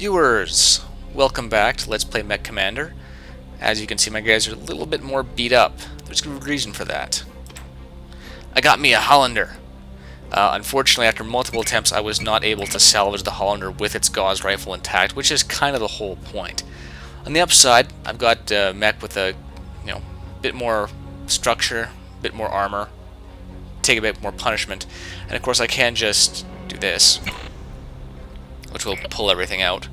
Viewers, welcome back to Let's Play MechCommander. As you can see, my guys are a little bit more beat up. There's a good reason for that. I got me a Hollander. Unfortunately, after multiple attempts, I was not able to salvage the Hollander with its Gauss rifle intact, which is kind of the whole point. On the upside, I've got a mech with a bit more structure, a bit more armor, take a bit more punishment, and of course I can just do this, which will pull everything out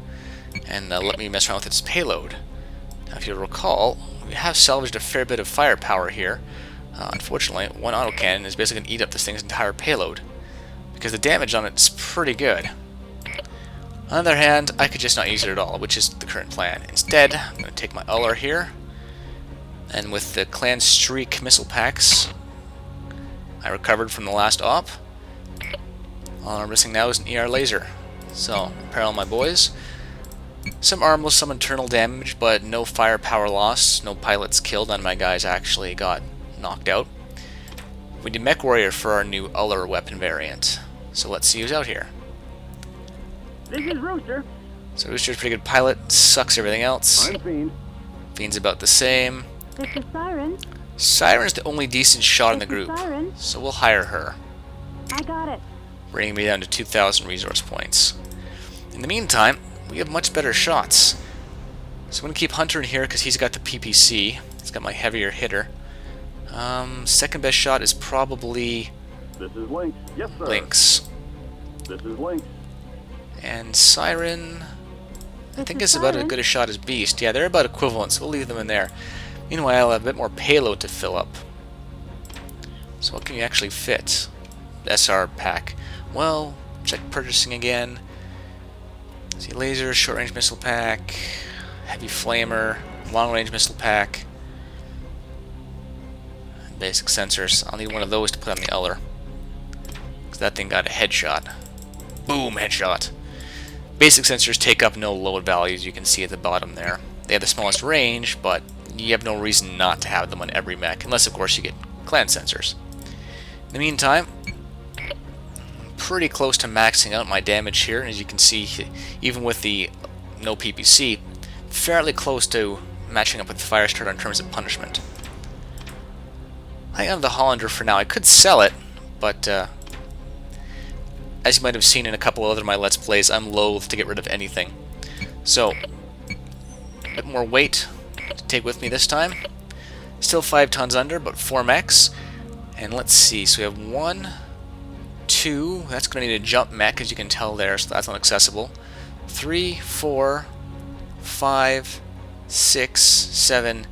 and let me mess around with its payload. Now, if you'll recall, we have salvaged a fair bit of firepower here. Unfortunately, one autocannon is basically going to eat up this thing's entire payload, because the damage on it is pretty good. On the other hand, I could just not use it at all, which is the current plan. Instead, I'm going to take my Uller here, and with the Clan Streak missile packs I recovered from the last op, all I'm missing now is an ER laser. So, apparel my boys. Some armless, some internal damage, but no firepower loss, no pilots killed, none of my guys actually got knocked out. We need Mech Warrior for our new Uller weapon variant. So let's see who's out here. This is Rooster. So Rooster's a pretty good pilot, sucks everything else. I'm Fiend. Fiend's about the same. This is Siren. Siren's the only decent shot in the group, Siren. so we'll hire her, I got it. bringing me down to 2,000 resource points. In the meantime, we have much better shots. So I'm going to keep Hunter in here because he's got the PPC. He's got my heavier hitter. Second best shot is probably This is Lynx. Yes, sir. Lynx. This is Lynx. And Siren, I think This is is about as Siren. good a shot as Beast. Yeah, they're about equivalent, so we'll leave them in there. Meanwhile, I'll have a bit more payload to fill up. So what can you actually fit? SR pack. Well, check purchasing again. See, laser, short-range missile pack, heavy flamer, long-range missile pack, and basic sensors. I'll need one of those to put on the Uller, because that thing got a headshot. Boom, headshot. Basic sensors take up no load values, you can see at the bottom there. They have the smallest range, but you have no reason not to have them on every mech, unless of course you get clan sensors. In the meantime, I'm pretty close to maxing out my damage here, and as you can see, even with the no PPC, fairly close to matching up with Firestarter in terms of punishment. I have the Hollander for now. I could sell it, but as you might have seen in a couple of other of my Let's Plays, I'm loath to get rid of anything. So, a bit more weight to take with me this time. Still 5 tons under, but 4 mechs. And let's see, so we have 1, 2, that's going to need a jump mech, as you can tell there, so that's not accessible. 3, 4, 5, 6, 7,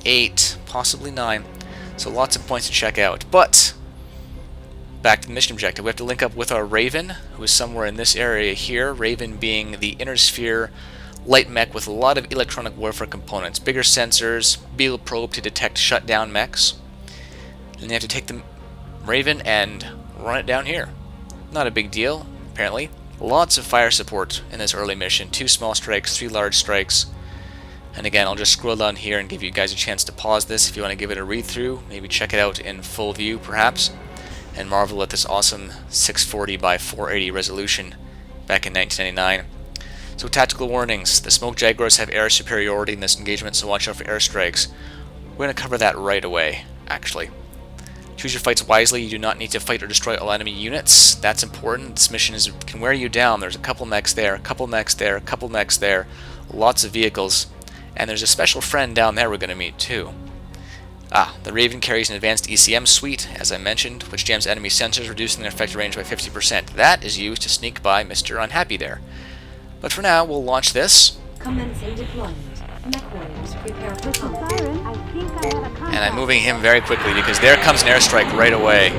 8, possibly 9. So lots of points to check out. But back to the mission objective. We have to link up with our Raven, who is somewhere in this area here. Raven being the inner sphere light mech with a lot of electronic warfare components. Bigger sensors, beetle probe to detect shutdown mechs. Then you have to take the Raven and run it down here. Not a big deal, apparently. Lots of fire support in this early mission. 2 small strikes, 3 large strikes. And again, I'll just scroll down here and give you guys a chance to pause this if you want to give it a read-through. Maybe check it out in full view, perhaps. And marvel at this awesome 640 by 480 resolution back in 1999. So tactical warnings. The Smoke Jaguars have air superiority in this engagement, so watch out for airstrikes. We're going to cover that right away, actually. Choose your fights wisely. You do not need to fight or destroy all enemy units. That's important. This mission can wear you down. There's a couple mechs there, a couple mechs there, a couple mechs there, lots of vehicles. And there's a special friend down there we're going to meet too. The Raven carries an advanced ECM suite, as I mentioned, which jams enemy sensors, reducing their effective range by 50%. That is used to sneak by Mr. Unhappy there. But for now, we'll launch this. Commencing deployment. Mech warriors prepare for This is combat. Siren. I think I have a contact. And I'm moving him very quickly because there comes an airstrike right away.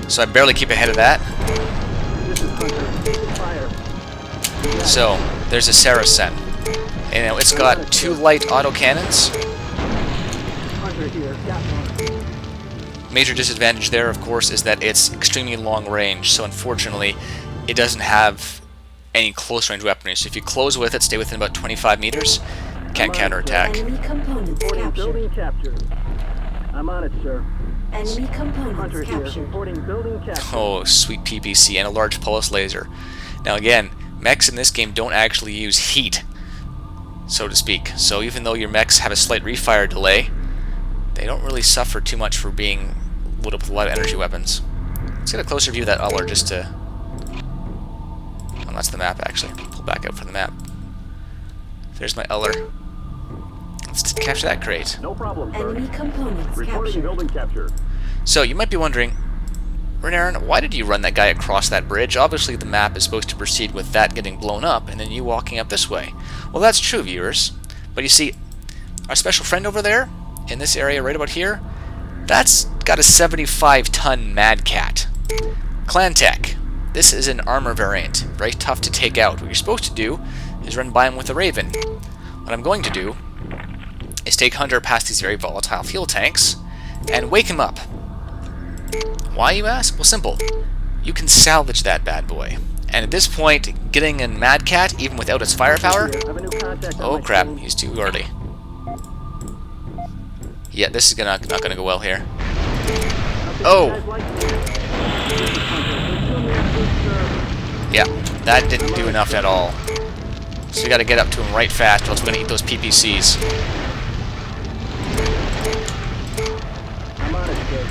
So I barely keep ahead of that. This is Hunter. Fire. So there's a Saracen. And it's got 2 light autocannons. Hunter here. Got one. Major disadvantage there, of course, is that it's extremely long range. So unfortunately, it doesn't have any close range weaponry. So if you close with it, stay within about 25 meters, can't counterattack. Enemy components Reporting captured. building captured. I'm on it, sir. Enemy components Hunter here. captured. Reporting building captured. Oh, sweet PPC and a large pulse laser. Now again, Mechs in this game don't actually use heat, so to speak. So even though your mechs have a slight refire delay, they don't really suffer too much for being loaded up with a lot of energy weapons. Let's get a closer view of that Uller just to... Oh, that's the map, actually. Pull back out from the map. There's my Uller. Let's capture that crate. No problem, sir. Enemy components Reporting captured. building capture. So, you might be wondering, Renarin, why did you run that guy across that bridge? Obviously, the map is supposed to proceed with that getting blown up, and then you walking up this way. Well, that's true, viewers. But you see, our special friend over there, in this area right about here, that's got a 75-ton Mad Cat. Clan Tech. This is an armor variant. Very tough to take out. What you're supposed to do is run by him with a Raven. What I'm going to do is take Hunter past these very volatile fuel tanks and wake him up. Why, you ask? Well, simple. You can salvage that bad boy. And at this point, getting a Mad Cat, even without its firepower... I have a new contact on Oh my crap, phone. he's too early. Yeah, this is not going to go well here. Oh! Yeah, that didn't do enough at all. So we got to get up to him right fast, or else we're going to eat those PPCs. I'm on it, sir.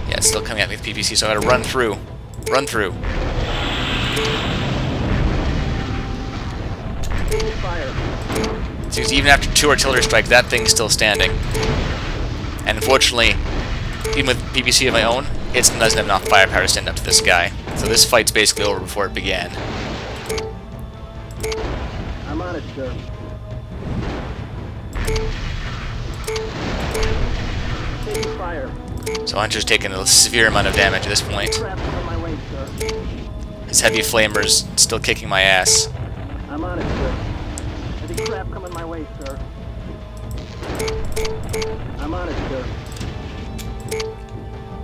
Yeah, it's still coming at me with PPC, so I got to run through. Run through. Fire. See, even after 2 artillery strikes, that thing's still standing. And unfortunately, even with PPC of my own, it doesn't have enough firepower to stand up to this guy. So this fight's basically over before it began. I'm on it, sir. Taking fire. So Hunter's taking a severe amount of damage at this point. Crap on my way, sir. His heavy flamer's still kicking my ass. I'm on it, sir. Heavy crap coming my way, sir. I'm on it, sir.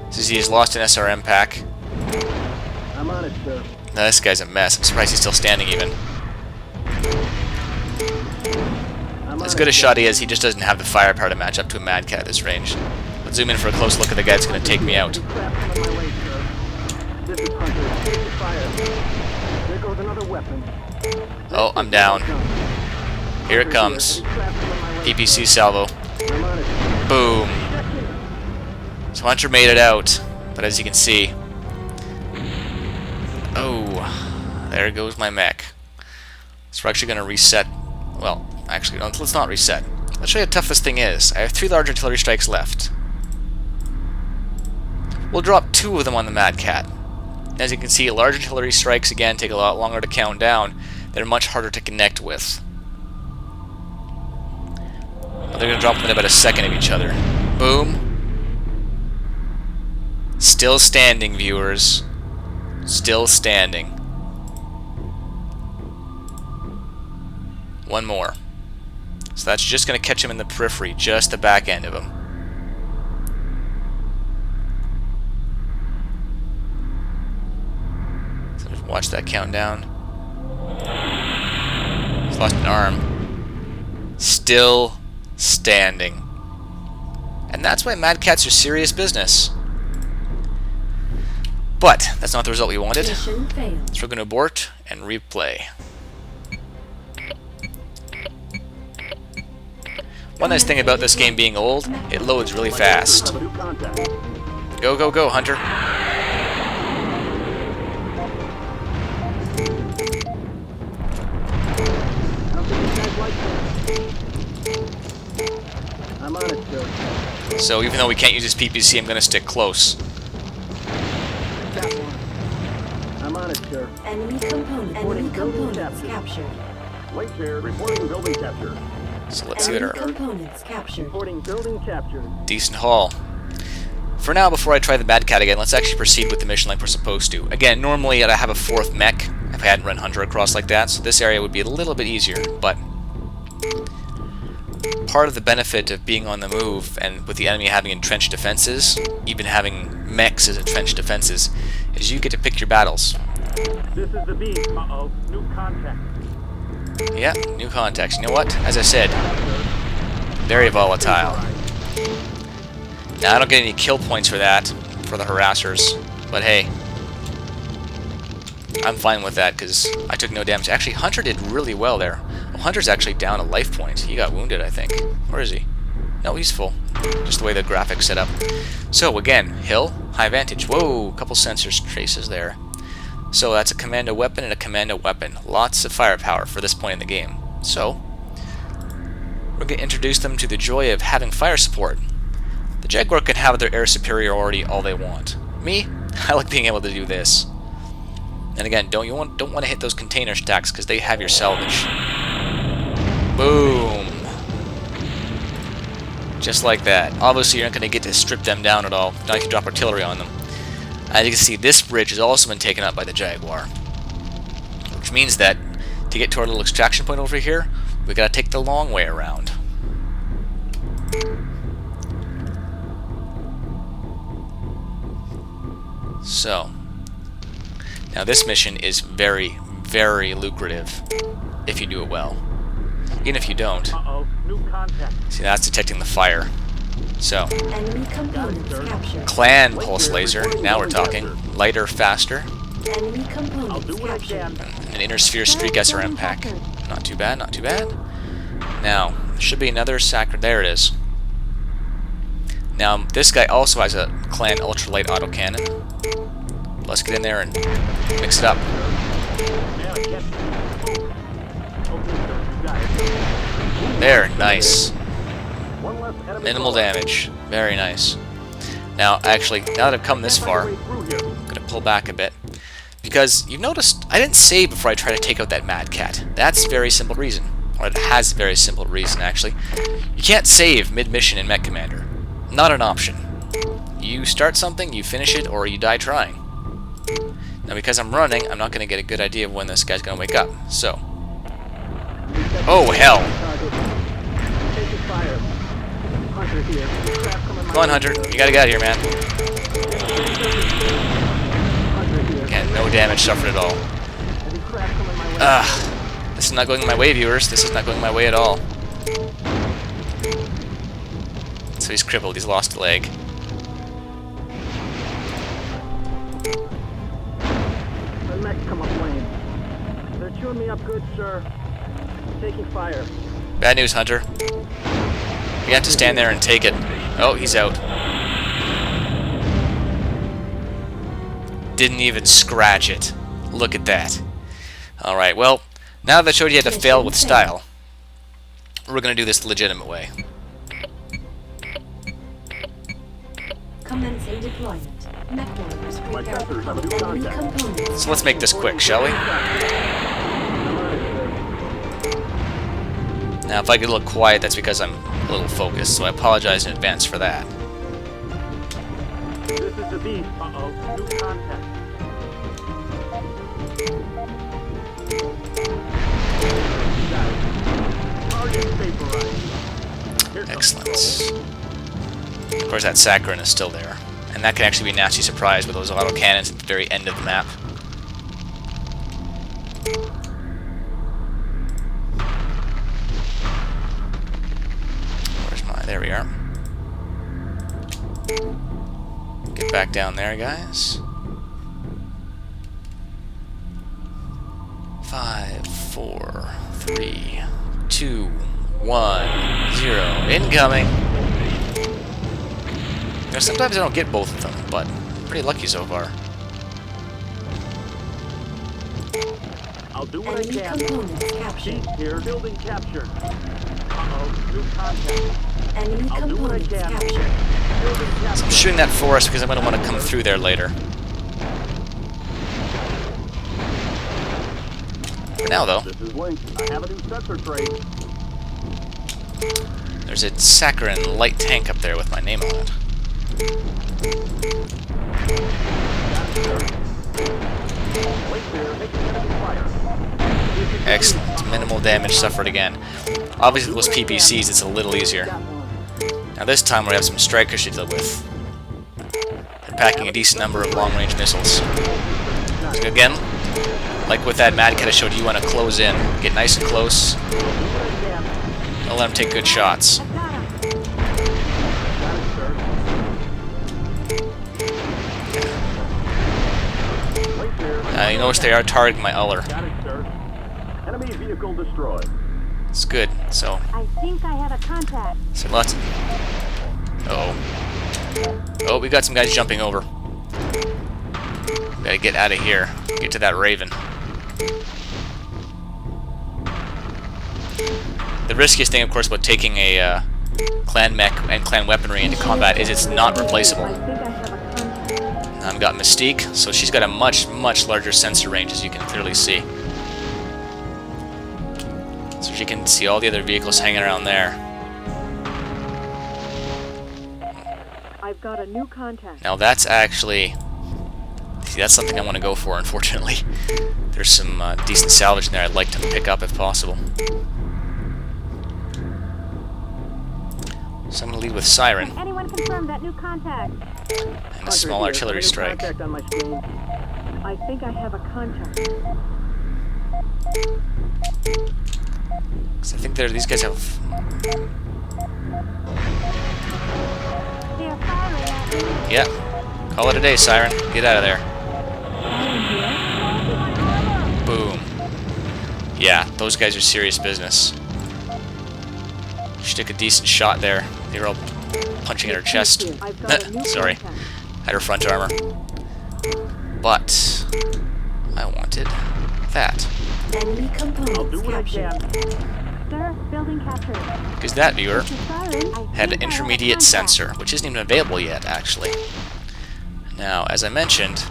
Says he's lost an SRM pack. I'm on it, sir. Now this guy's a mess. I'm surprised he's still standing even. I'm As on good it, a sir. shot he is, he just doesn't have the firepower to match up to a Mad Cat at this range. Let's zoom in for a close look at the guy that's going to take me out. Heavy crap coming my way, sir. This is Hunter. Taking fire. There goes another weapon. Oh, I'm down. Here it comes. Heavy crap coming my way, PPC salvo. I'm on it. Boom. So Hunter made it out, but as you can see... Oh, there goes my mech. So we're actually going to reset... Well, actually, no, let's not reset. Let's show you how tough this thing is. I have 3 large artillery strikes left. We'll drop 2 of them on the Mad Cat. As you can see, large artillery strikes, again, take a lot longer to count down. They're much harder to connect with. They're going to drop within about a second of each other. Boom. Still standing, viewers. Still standing. One more. So that's just going to catch him in the periphery, just the back end of him. So just watch that countdown. He's lost an arm. Still standing. And that's why Mad Cats are serious business. But that's not the result we wanted. Mission failed. So we're going to abort and replay. One nice thing about this game being old, it loads really fast. Have a new contact. Go, go, go, Hunter. I don't think you guys like that. I'm on it, sir. So even though we can't use this PPC, I'm going to stick close. Got one. I'm on it, sir. Enemy components captured. Wait here. Reporting building capture. So let's see what Enemy our components captured. Reporting building captured. decent haul. For now, before I try the Mad Cat again, let's actually proceed with the mission like we're supposed to. Again, normally I'd have a 4th mech if I hadn't run Hunter across like that, so this area would be a little bit easier, but part of the benefit of being on the move and with the enemy having entrenched defenses, even having mechs as entrenched defenses, is you get to pick your battles. This is the beast. Uh-oh. New contact. Yeah, new contacts. You know what? As I said, very volatile. Now, I don't get any kill points for that, for the harassers, but hey, I'm fine with that because I took no damage. Actually, Hunter did really well there. Oh, Hunter's actually down a life point. He got wounded, I think. Where is he? No, he's full. Just the way the graphics set up. So again, hill, high vantage. Whoa, a couple sensors traces there. So that's a commando weapon and a commando weapon. Lots of firepower for this point in the game. So we're going to introduce them to the joy of having fire support. The Jaguar can have their air superiority all they want. Me, I like being able to do this. And again, don't want to hit those container stacks because they have your salvage. Boom. Just like that. Obviously, you're not going to get to strip them down at all. Now you can drop artillery on them. As you can see, this bridge has also been taken up by the Jaguar. Which means that to get to our little extraction point over here, we got to take the long way around. So, now this mission is very, very lucrative if you do it well. Even if you don't. New contact. See, that's detecting the fire. So, Enemy components captured. Clan pulse laser. Now we're talking. Lighter, faster. Enemy components captured. An inner sphere streak SRM pack. Not too bad, not too bad. Now, there should be another sacred. There it is. Now, this guy also has a Clan ultralight autocannon. Let's get in there and mix it up. There, nice. Minimal damage. Very nice. Now, actually, now that I've come this far, I'm going to pull back a bit. Because you've noticed, I didn't save before I tried to take out that Mad Cat. That's a very simple reason. Or it has a very simple reason, actually. You can't save mid-mission in MechCommander. Not an option. You start something, you finish it, or you die trying. Now, because I'm running, I'm not going to get a good idea of when this guy's going to wake up. So. Oh, hell. Come on, Hunter. You gotta get out of here, man. Again, no damage suffered at all. This is not going my way, viewers. This is not going my way at all. So he's crippled. He's lost a leg. The mechs come up lane. They're chewing me up good, sir. Taking fire. Bad news, Hunter. You have to stand there and take it. Oh, he's out. Didn't even scratch it. Look at that. Alright, well, now that I showed you how to fail with style, we're going to do this the legitimate way. Commencing deployment. Mech warriors prepare for enemy components. So let's make this quick, shall we? Now, if I get a little quiet, that's because I'm a little focused, so I apologize in advance for that. This is the beast. New contact. Target vaporized. Excellent. Of course, that Saccharin is still there. And that can actually be a nasty surprise with those autocannons at the very end of the map. There we are. Get back down there, guys. 5, 4, 3, 2, 1, 0. Incoming! You know, sometimes I don't get both of them, but I'm pretty lucky so far. I'll do what I Enemy can. components captured. Sheep here. Building captured. New contact. Enemy I'll do what I components can. captured. Building So captured. I'm shooting that forest because I'm going to want to come through there later. For now, though, This is Link. I have a new sensor trade. there's a Saccharin light tank up there with my name on it. Wait there. Making enemy fire. Excellent. Minimal damage suffered again. Obviously, with those PPCs, it's a little easier. Now this time we have some strikers to deal with. They're packing a decent number of long-range missiles. So again, like with that Mad Cat I showed you, want to close in. Get nice and close. Don't let them take good shots. You notice they are targeting my Uller. Got it, sir. Enemy vehicle destroyed. It's good. So, I think I have a contact. lots. Oh, we got some guys jumping over. Gotta get out of here. Get to that Raven. The riskiest thing, of course, about taking a clan mech and clan weaponry into combat is it's not replaceable. I think I have a contact. I've got Mystique, so she's got a much larger sensor range, as you can clearly see. So she can see all the other vehicles hanging around there. I've got a new contact. Now that's actually... See, that's something I want to go for, unfortunately. There's some decent salvage in there I'd like to pick up if possible. So I'm going to lead with Siren Can anyone confirm that new contact? and a small artillery strike. Contact on my screen. I think I have a contact. 'Cause I think these guys have... They're firing at me. Yeah, call it a day, Siren. Get out of there. Boom. Yeah, those guys are serious business. She took a decent shot there. They were all punching at her chest. I've got a new Sorry. contact. At her front armor. But I wanted that. Enemy I'll do components what I captured. can. Sir, building captured. Because that viewer This is Siren. I had an think I have a intermediate contact. sensor, which isn't even available yet, actually. Now, as I mentioned,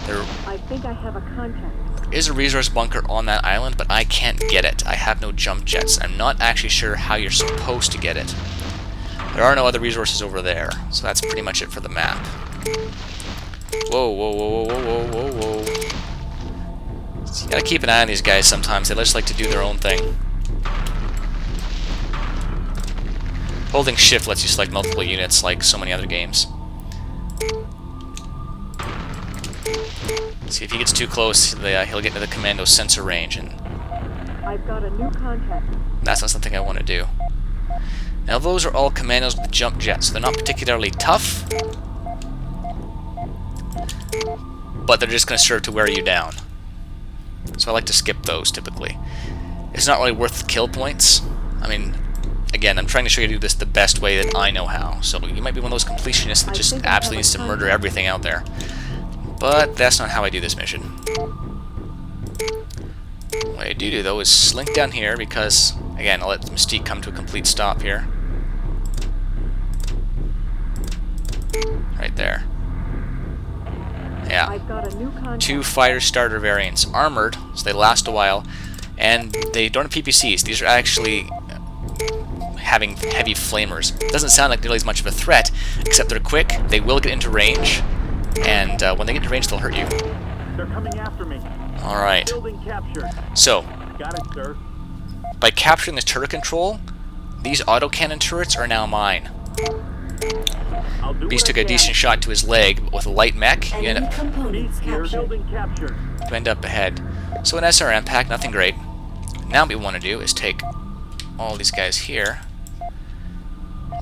there I think I have a contact. is a resource bunker on that island, but I can't get it. I have no jump jets. I'm not actually sure how you're supposed to get it. There are no other resources over there, so that's pretty much it for the map. Whoa, whoa, whoa, whoa, whoa, whoa, whoa. So you gotta keep an eye on these guys sometimes. They just like to do their own thing. Holding shift lets you select multiple units like so many other games. See, if he gets too close, he'll get into the commando sensor range, and I've got a new contact. that's not something I want to do. Now, those are all commandos with jump jets, so they're not particularly tough, but they're just going to serve to wear you down. So I like to skip those, typically. It's not really worth the kill points. I mean, again, I'm trying to show you to do this the best way that I know how, so you might be one of those completionists that just absolutely needs to murder everything out there. But that's not how I do this mission. What I do, though, is slink down here because, again, I'll let Mystique come to a complete stop here. Right there. Yeah. I've got a new contact. 2 fire starter variants. Armored, so they last a while, and they don't have PPCs. These are actually having heavy flamers. Doesn't sound like nearly as much of a threat, except they're quick, they will get into range, and when they get into range, they'll hurt you. They're coming after me. Alright, Building captured. so, Got it, sir. by capturing this turret control, these autocannon turrets are now mine. I'll do Beast what took I a can. decent shot to his leg, but with a light mech, you Enemy components Beast here. captured. Building captured. end up ahead. So an SRM pack, nothing great. Now what we want to do is take all these guys here,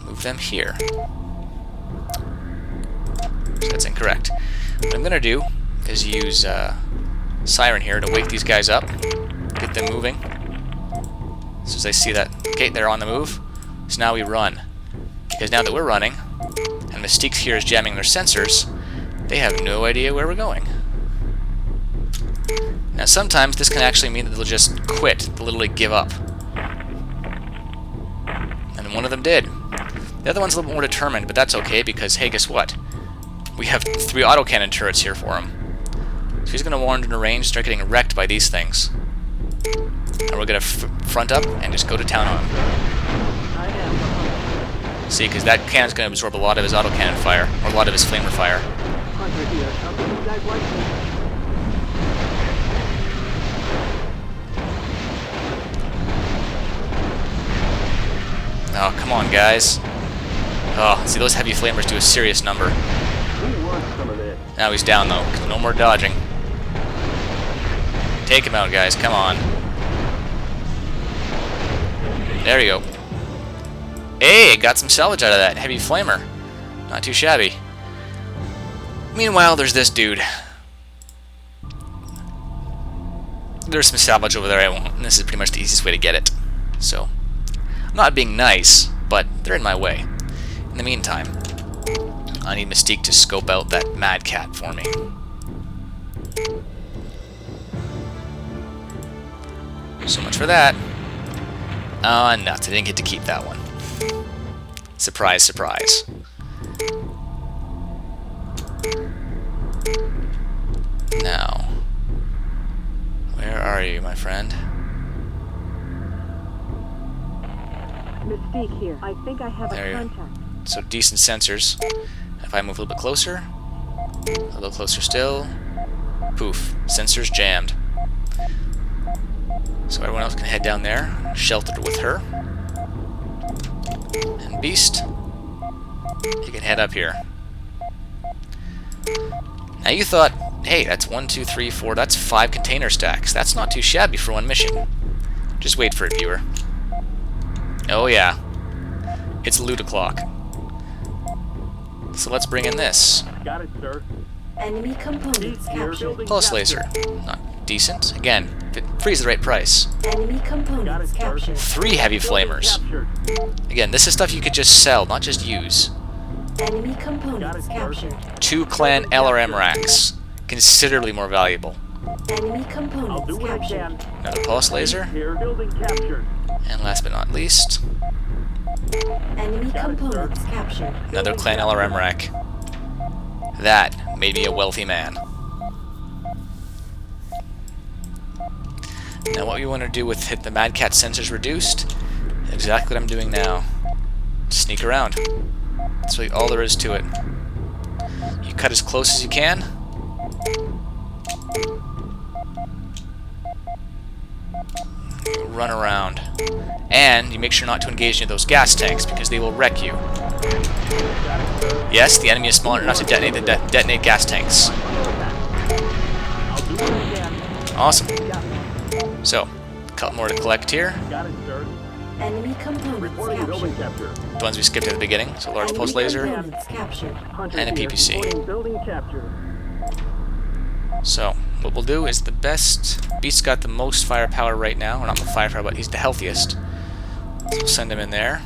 move them here. So that's incorrect. What I'm going to do is use Siren here to wake these guys up, get them moving. As soon as I see that, okay, they're on the move. So now we run. Because now that we're running, and Mystique here is jamming their sensors, they have no idea where we're going. Now sometimes this can actually mean that they'll just quit, they'll literally give up. And one of them did. The other one's a little bit more determined, but that's okay because, hey, guess what? We have 3 autocannon turrets here for him. So he's going to wander into range, start getting wrecked by these things. And we're going to front up and just go to town on him. I am. See, because that cannon's going to absorb a lot of his autocannon fire, or a lot of his flamer fire. Hunter here. How can you guys like me? Oh, come on, guys. Oh, see, those heavy flamers do a serious number. Who wants some of this? Now he's down, though. No more dodging. Take him out, guys. Come on. There you go. Hey, got some salvage out of that heavy flamer. Not too shabby. Meanwhile, there's this dude. there's some salvage over there I won't, and this is pretty much the easiest way to get it. So, I'm not being nice, but they're in my way. In the meantime, I need Mystique to scope out that Mad Cat for me. So much for that. Nuts, I didn't get to keep that one. Surprise, surprise. Now, where are you, my friend? Mystique here. I think I have There a you go. contact. So decent sensors. If I move a little bit closer, a little closer still, poof, sensors jammed. So everyone else can head down there, sheltered with her. And Beast, you can head up here. Now you thought, hey, that's 1, 2, 3, 4, that's 5 container stacks. That's not too shabby for one mission. Just wait for it, viewer. Oh yeah, it's loot o'clock. So let's bring in this. Got it, sir. Enemy components captured. Pulse laser. Not decent. Again, if it frees the right price. Enemy components captured. 3 heavy flamers. Captured. Again, this is stuff you could just sell, not just use. Enemy components captured. 2 Clan LRM racks. Considerably more valuable. Enemy I'll components do what I captured. can. Another pulse laser. Here, building captured. And last but not least, Enemy components captured. another Clan LRM rack. That made me a wealthy man. Now what we want to do with the Mad Cat sensors reduced, exactly what I'm doing now. Sneak around. That's really all there is to it. You cut as close as you can. You run around. And you make sure not to engage any of those gas tanks because they will wreck you. Yes, the enemy is small enough to detonate gas tanks. I'll do what I can. Awesome. So, a couple more to collect here. Got it, sir. Enemy components Reporting building captured. capture. The ones we skipped at the beginning. So, large pulse laser. Components captured. Hunter And a here, PPC. reporting building capture. So, what we'll do is the best... Beast's got the most firepower right now. Or not the firepower, but he's the healthiest. So we'll send him in there.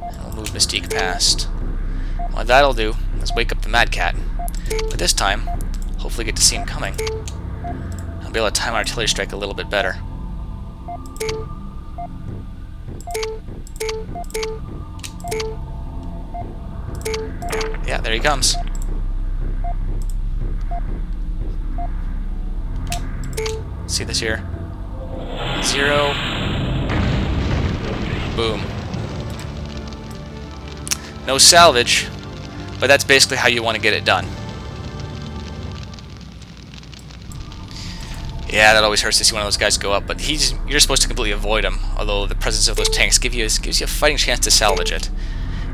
And we'll move Mystique past. What that'll do is wake up the Mad Cat. But this time, hopefully get to see him coming. I'll be able to time our artillery strike a little bit better. Yeah, there he comes. See this here? 0. Boom. No salvage, but that's basically how you want to get it done. Yeah, that always hurts to see one of those guys go up, but you're supposed to completely avoid him, although the presence of those tanks gives you a fighting chance to salvage it.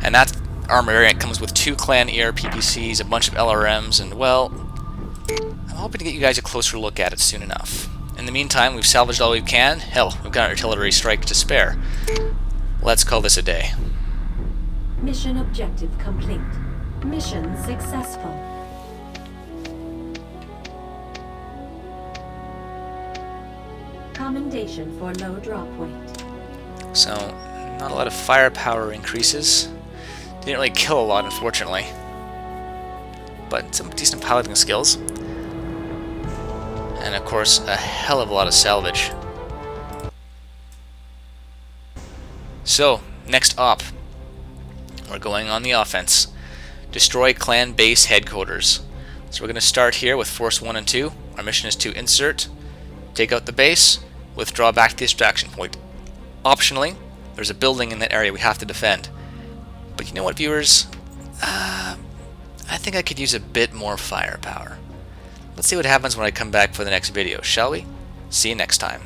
And that armor variant comes with 2 Clan PPCs, a bunch of LRMs, and well, I'm hoping to get you guys a closer look at it soon enough. In the meantime, we've salvaged all we can. Hell, we've got an artillery strike to spare. Let's call this a day. Mission objective complete. Mission successful. Commendation for low drop weight. So, not a lot of firepower increases. Didn't really kill a lot, unfortunately. But some decent piloting skills. And of course, a hell of a lot of salvage. So, next op. We're going on the offense. Destroy clan base headquarters. So we're going to start here with Force 1 and 2. Our mission is to insert, take out the base, withdraw back to the extraction point. Optionally, there's a building in that area we have to defend. But you know what, viewers? I think I could use a bit more firepower. Let's see what happens when I come back for the next video, shall we? See you next time.